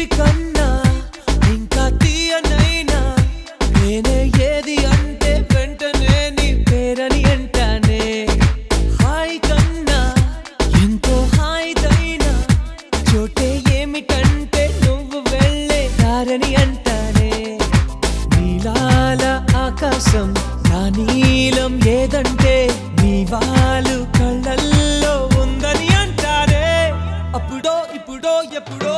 తీపి కన్నా ఇంకా తీయనైనా నేనే ఏది అంటే వెంటనే నీ పేరని అంటానే. హాయ్ కన్నా ఎంతో హాయిదైనా చోటే ఏమిటంటే నువ్వు వెళ్ళే దారని అంటానే. నీలాల ఆకాశం నా నీలం ఏదంటే నీ వాళ్ళు కళ్ళల్లో ఉందని అంటారే. అప్పుడో ఇప్పుడో ఎప్పుడో